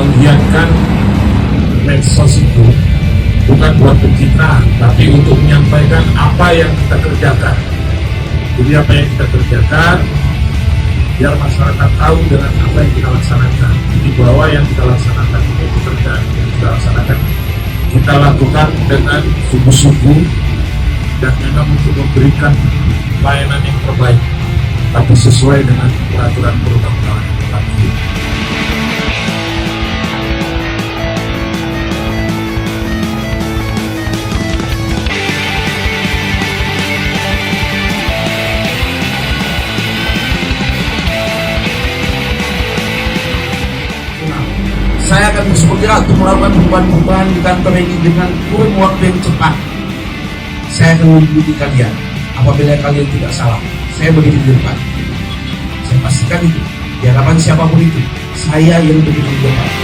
menggiatkan medsos itu bukan buat pencitraan, tapi untuk menyampaikan apa yang kita kerjakan. Jadi apa yang kita kerjakan, biar masyarakat tahu dengan apa yang kita laksanakan. Jadi bahwa yang kita laksanakan ini pekerjaan yang kita laksanakan, kita lakukan dengan sungguh-sungguh dan memang untuk memberikan layanan yang terbaik, tapi sesuai dengan peraturan perundang-undangan yang berlaku. Saya akan berusaha untuk melakukan perubahan-perubahan di kantor ini dengan kurun waktu yang cepat. Saya akan mengikuti kalian. Apabila kalian tidak salah, saya berdiri di depan. Saya pastikan itu. Di hadapan siapapun itu, saya yang berdiri di depan.